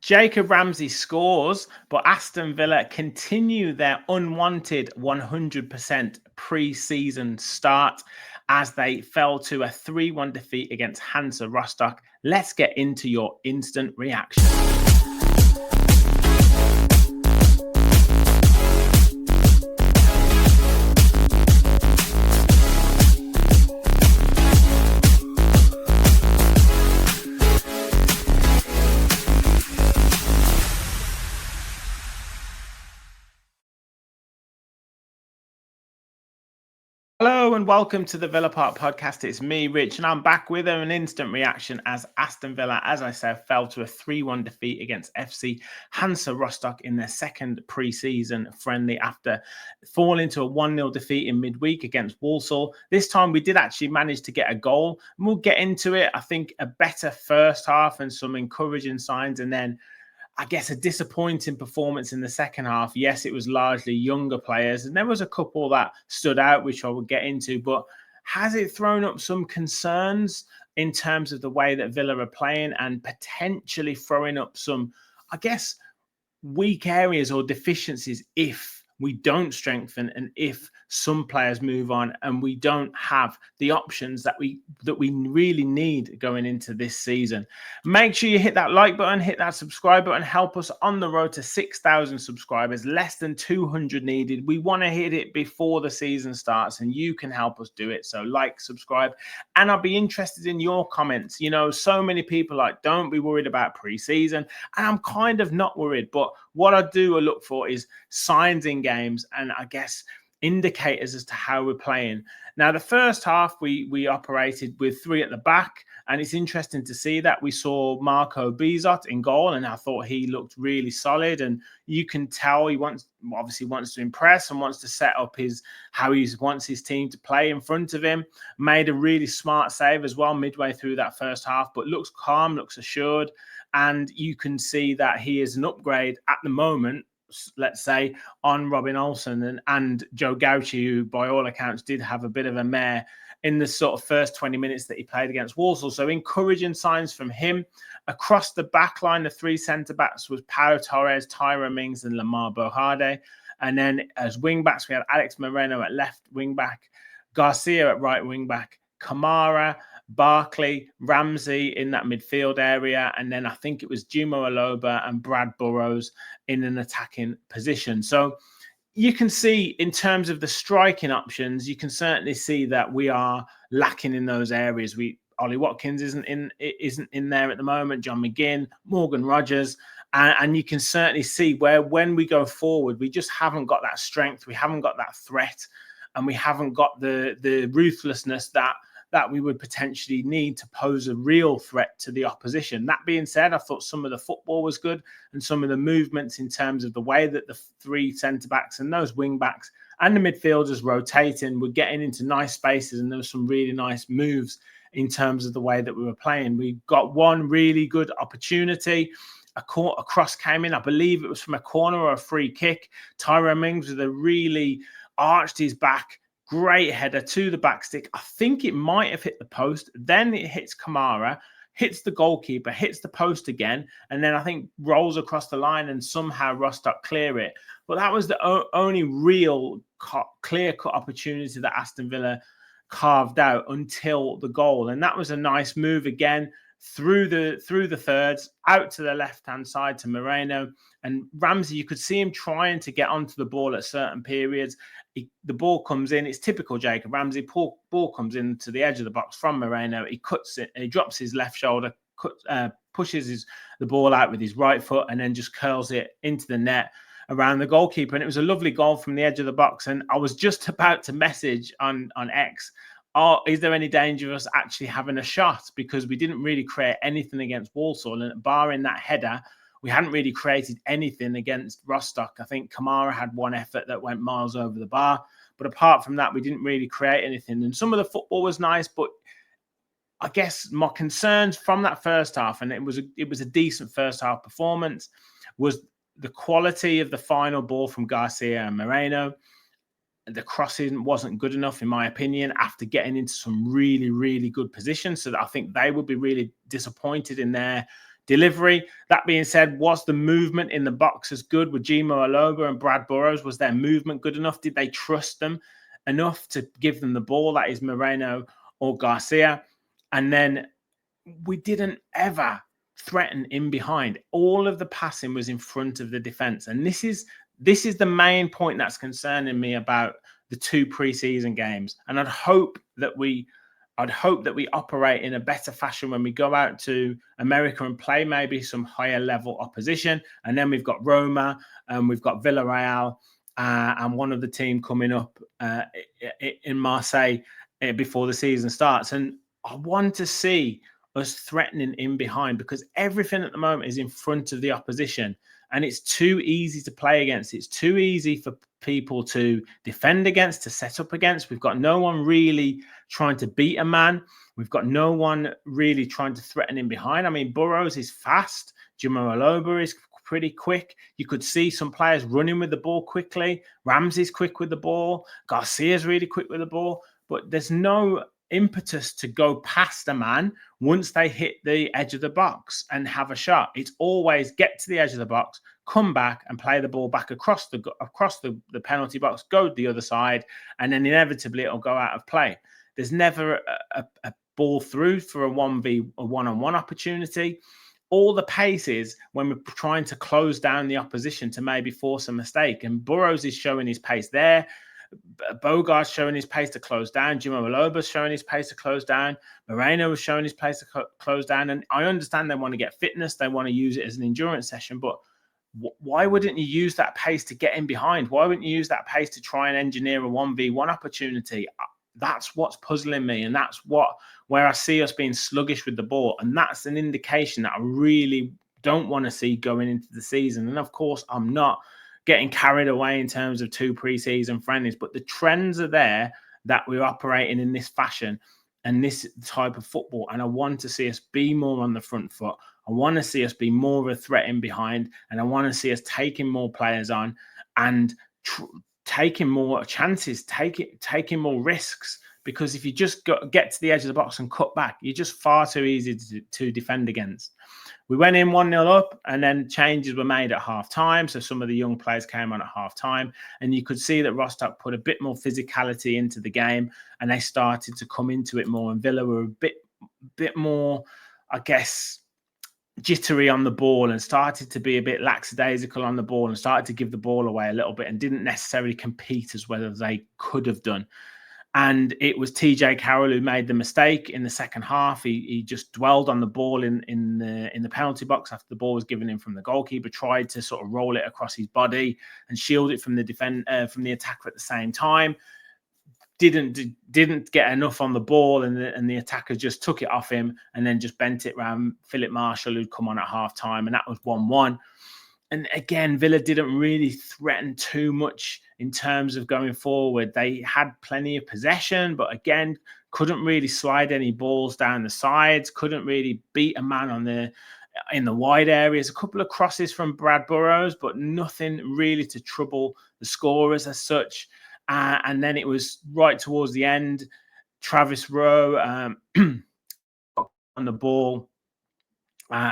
Jacob Ramsey scores, but Aston Villa continue their unwanted 100% pre-season start as they fell to a 3-1 defeat against Hansa Rostock. Let's get into your instant reaction. Hello and welcome to the Villa Park podcast. It's me, Rich, and I'm back with an instant reaction as Aston Villa, as I said, fell to a 3-1 defeat against FC Hansa Rostock in their second pre-season friendly after falling to a 1-0 defeat in midweek against Walsall. This time we did actually manage to get a goal, and we'll get into it. I think a better first half and some encouraging signs, and then I guess a disappointing performance in the second half. Yes, it was largely younger players, and there was a couple that stood out, which I will get into, but has it thrown up some concerns in terms of the way that Villa are playing and potentially throwing up some, I guess, weak areas or deficiencies if we don't strengthen and if some players move on and we don't have the options that we really need going into this season? Make sure you hit that like button, hit that subscribe button, help us on the road to 6,000 subscribers, less than 200 needed. We want to hit it before the season starts and you can help us do it. So like, subscribe, and I'll be interested in your comments. You know, so many people like, don't be worried about pre-season, and I'm kind of not worried, but what I do look for is signs in games and I guess indicators as to how we're playing. Now, the first half, we operated with 3 at the back, and it's interesting to see that we saw Marco Bizot in goal, and I thought he looked really solid, and you can tell he obviously wants to impress and wants to set up how he wants his team to play in front of him. Made a really smart save as well midway through that first half, but looks calm, looks assured, and you can see that he is an upgrade at the moment, let's say, on Robin Olsen and Joe Gauci, who by all accounts did have a bit of a mare in the sort of first 20 minutes that he played against Walsall. So encouraging signs from him. Across the back line, the 3 centre-backs was Pau Torres, Tyrone Mings and Lamar Bohade. And then as wing-backs, we had Alex Moreno at left wing-back, Garcia at right wing-back, Kamara, Barkley, Ramsey in that midfield area, and then I think it was Jumo Aloba and Brad Burrows in an attacking position. So you can see in terms of the striking options, you can certainly see that we are lacking in those areas. Ollie Watkins isn't in there at the moment, John McGinn, Morgan Rogers, and you can certainly see where when we go forward, we just haven't got that strength, we haven't got that threat, and we haven't got the ruthlessness that we would potentially need to pose a real threat to the opposition. That being said, I thought some of the football was good and some of the movements in terms of the way that the 3 centre-backs and those wing-backs and the midfielders rotating were getting into nice spaces, and there was some really nice moves in terms of the way that we were playing. We got one really good opportunity. A cross came in. I believe it was from a corner or a free kick. Tyrone Mings with a really arched his back, great header to the back stick. I think it might have hit the post. Then it hits Kamara, hits the goalkeeper, hits the post again, and then I think rolls across the line and somehow Rostock clear it. But that was the only real clear-cut opportunity that Aston Villa carved out until the goal. And that was a nice move again through the thirds, out to the left-hand side to Moreno. And Ramsey, you could see him trying to get onto the ball at certain periods. The ball comes in. It's typical Jacob Ramsey. Ball comes in to the edge of the box from Moreno. He cuts it. He drops his left shoulder, pushes the ball out with his right foot, and then just curls it into the net around the goalkeeper. And it was a lovely goal from the edge of the box. And I was just about to message on X, is there any danger of us actually having a shot? Because we didn't really create anything against Walsall, and barring that header, we hadn't really created anything against Rostock. I think Kamara had one effort that went miles over the bar. But apart from that, we didn't really create anything. And some of the football was nice, but I guess my concerns from that first half, and it was a decent first half performance, was the quality of the final ball from Garcia and Moreno. The crossing wasn't good enough, in my opinion, after getting into some really, really good positions. So that I think they would be really disappointed in their delivery. That being said, was the movement in the box as good with Jimo Aloba and Brad Burrows? Was their movement good enough? Did they trust them enough to give them the ball? That is Moreno or Garcia. And then we didn't ever threaten in behind. All of the passing was in front of the defense. And this is the main point that's concerning me about the 2 preseason games. And I'd hope that we operate in a better fashion when we go out to America and play maybe some higher level opposition. And then we've got Roma and we've got Villarreal and one of the team coming up in Marseille before the season starts. And I want to see us threatening in behind, because everything at the moment is in front of the opposition and it's too easy to play against. It's too easy for people to defend against, to set up against. We've got no one really trying to beat a man. We've got no one really trying to threaten in behind. I mean, Burrows is fast. Jimo Aloba is pretty quick. You could see some players running with the ball quickly. Ramsey's quick with the ball. Garcia's really quick with the ball. But there's no impetus to go past a man once they hit the edge of the box and have a shot. It's always get to the edge of the box, come back and play the ball back across the penalty box, go to the other side, and then inevitably it'll go out of play. There's never a ball through for a one-on-one opportunity. All the pace is when we're trying to close down the opposition to maybe force a mistake. And Burrows is showing his pace there. Bogart's showing his pace to close down. Jimo Aloba's showing his pace to close down. Moreno was showing his pace to close down. And I understand they want to get fitness. They want to use it as an endurance session. But why wouldn't you use that pace to get in behind? Why wouldn't you use that pace to try and engineer a 1v1 opportunity? That's what's puzzling me. And that's where I see us being sluggish with the ball. And that's an indication that I really don't want to see going into the season. And of course, I'm not getting carried away in terms of 2 preseason friendlies, but the trends are there that we're operating in this fashion and this type of football. And I want to see us be more on the front foot. I want to see us be more of a threat in behind, and I want to see us taking more players on and taking more chances, taking more risks. Because if you just get to the edge of the box and cut back, you're just far too easy to defend against. We went in 1-0 up, and then changes were made at half-time. So some of the young players came on at half-time, and you could see that Rostock put a bit more physicality into the game, and they started to come into it more. And Villa were a bit more, I guess, jittery on the ball and started to be a bit lackadaisical on the ball and started to give the ball away a little bit and didn't necessarily compete as well as they could have done. And it was TJ Carroll who made the mistake in the second half. He just dwelled on the ball in the penalty box after the ball was given in from the goalkeeper, tried to sort of roll it across his body and shield it from the attacker at the same time. Didn't get enough on the ball, and the attacker just took it off him and then just bent it around Philip Marshall, who'd come on at half time, and that was 1-1. And again, Villa didn't really threaten too much in terms of going forward. They had plenty of possession, but again, couldn't really slide any balls down the sides, couldn't really beat a man in the wide areas. A couple of crosses from Brad Burrows, but nothing really to trouble the scorers as such. And then it was right towards the end, Travis Rowe on the ball.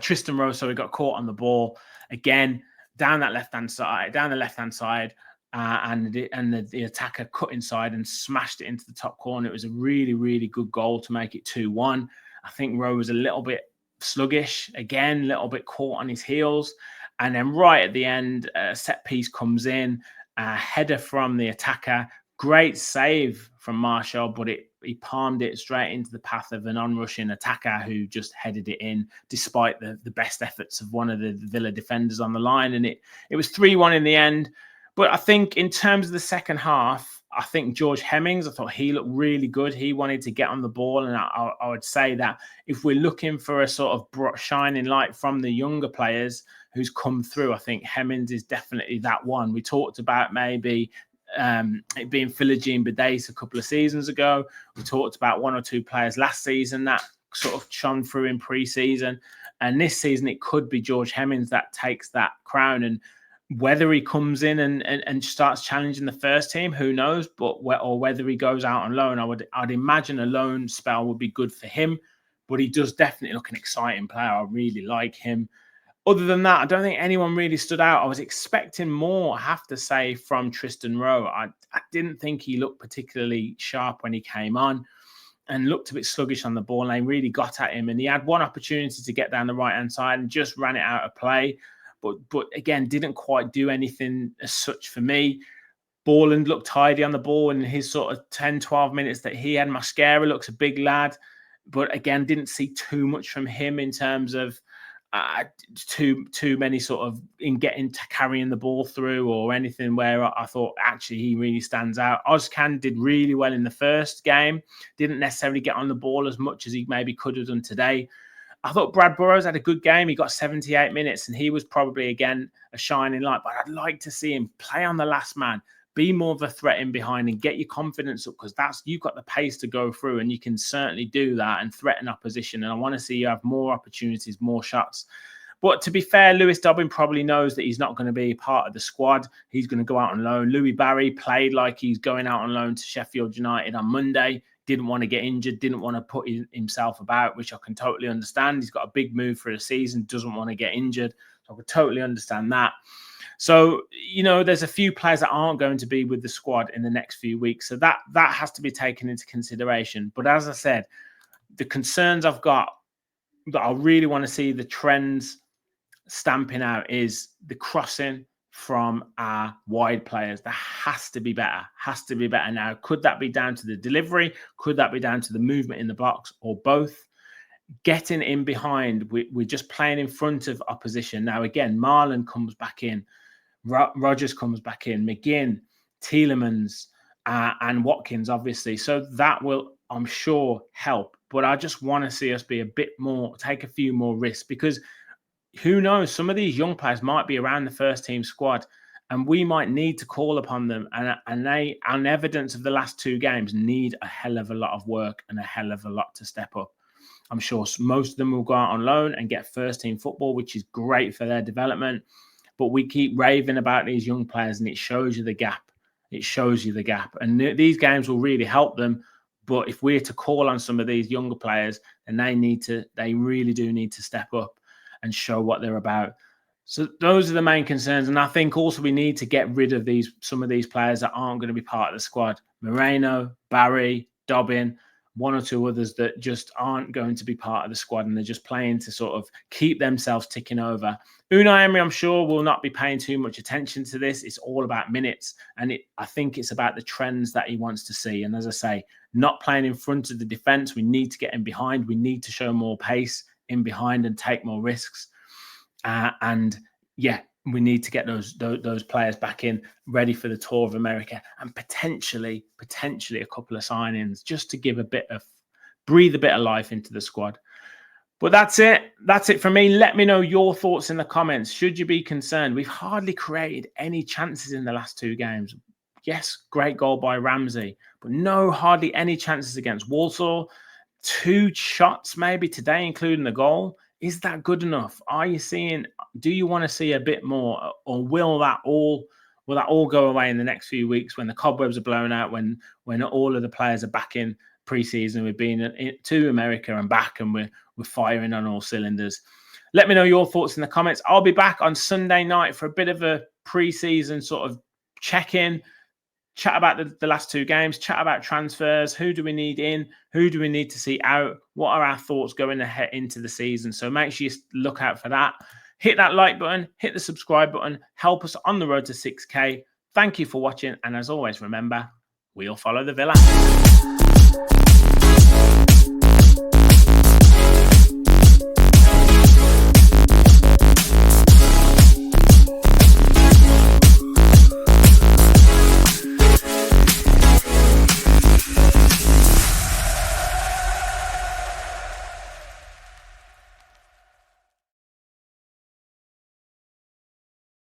Tristan Rowe, so he got caught on the ball again down the left hand side, and the attacker cut inside and smashed it into the top corner. It was a really, really good goal to make it 2-1. I think Rowe was a little bit sluggish again, a little bit caught on his heels, and then right at the end, a set piece comes in, a header from the attacker. Great save from Marshall, but he palmed it straight into the path of an onrushing attacker who just headed it in, despite the best efforts of one of the Villa defenders on the line. And it was 3-1 in the end. But I think in terms of the second half, I think George Hemmings, I thought he looked really good. He wanted to get on the ball. And I would say that if we're looking for a sort of shining light from the younger players who's come through, I think Hemmings is definitely that one. We talked about maybe it being Philogene Bidace a couple of seasons ago. We talked about 1 or 2 players last season that sort of shone through in pre-season. And this season, it could be George Hemmings that takes that crown. And whether he comes in and starts challenging the first team, who knows? Or whether he goes out on loan, I'd imagine a loan spell would be good for him. but he does definitely look an exciting player. I really like him. Other than that, I don't think anyone really stood out. I was expecting more, I have to say, from Tristan Rowe. I didn't think he looked particularly sharp when he came on and looked a bit sluggish on the ball. And they really got at him. And he had one opportunity to get down the right-hand side and just ran it out of play. But again, didn't quite do anything as such for me. Borland looked tidy on the ball in his sort of 10, 12 minutes that he had. Mascara looks a big lad. But again, didn't see too much from him in terms of too many sort of in getting to carrying the ball through or anything where I thought actually he really stands out. Ozcan did really well in the first game. Didn't necessarily get on the ball as much as he maybe could have done today. I thought Brad Burrows had a good game. He got 78 minutes and he was probably, again, a shining light. But I'd like to see him play on the last man, be more of a threat in behind and get your confidence up, because you've got the pace to go through and you can certainly do that and threaten opposition. And I want to see you have more opportunities, more shots. But to be fair, Lewis Dobbin probably knows that he's not going to be part of the squad. He's going to go out on loan. Louis Barry played like he's going out on loan to Sheffield United on Monday. Didn't want to get injured, didn't want to put himself about, which I can totally understand. He's got a big move for the season, doesn't want to get injured. So I could totally understand that. So, there's a few players that aren't going to be with the squad in the next few weeks. So that has to be taken into consideration. But as I said, the concerns I've got that I really want to see the trends stamping out is the crossing from our wide players. That has to be better now. Could that be down to the delivery? Could that be down to the movement in the box, or both? Getting in behind, we're just playing in front of opposition. Now, again, Marlon comes back in. Rogers comes back in. McGinn, Tielemans, and Watkins, obviously. So that will, I'm sure, help. But I just want to see us be a bit more, take a few more risks, because who knows, some of these young players might be around the first team squad and we might need to call upon them. And they, on evidence of the last two games, need a hell of a lot of work and a hell of a lot to step up. I'm sure most of them will go out on loan and get first team football, which is great for their development. But we keep raving about these young players and it shows you the gap. It shows you the gap. And these games will really help them. But if we're to call on some of these younger players, then they really do need to step up and show what they're about. So those are the main concerns. And I think also we need to get rid of some of these players that aren't going to be part of the squad. Moreno, Barry, Dobbin, one or two others that just aren't going to be part of the squad and they're just playing to sort of keep themselves ticking over. Unai Emery, I'm sure, will not be paying too much attention to this. It's all about minutes. And I think it's about the trends that he wants to see. And as I say, not playing in front of the defence. We need to get in behind. We need to show more pace in behind and take more risks. We need to get those players back in, ready for the Tour of America, and potentially a couple of signings just to breathe a bit of life into the squad. But that's it. That's it from me. Let me know your thoughts in the comments. Should you be concerned? We've hardly created any chances in the last two games. Yes, great goal by Ramsey, but hardly any chances against Walsall. 2 shots maybe today, including the goal. Is that good enough? Do you want to see a bit more, or will that all go away in the next few weeks when the cobwebs are blown out, when all of the players are back in pre-season, we've been to America and back, and we're firing on all cylinders? Let me know your thoughts in the comments. I'll be back on Sunday night for a bit of a pre-season sort of check-in, chat about the last two games, chat about transfers. Who do we need in? Who do we need to see out? What are our thoughts going ahead into the season? So make sure you look out for that. Hit that like button, hit the subscribe button, help us on the road to 6K. Thank you for watching. And as always, remember, we'll follow the Villa.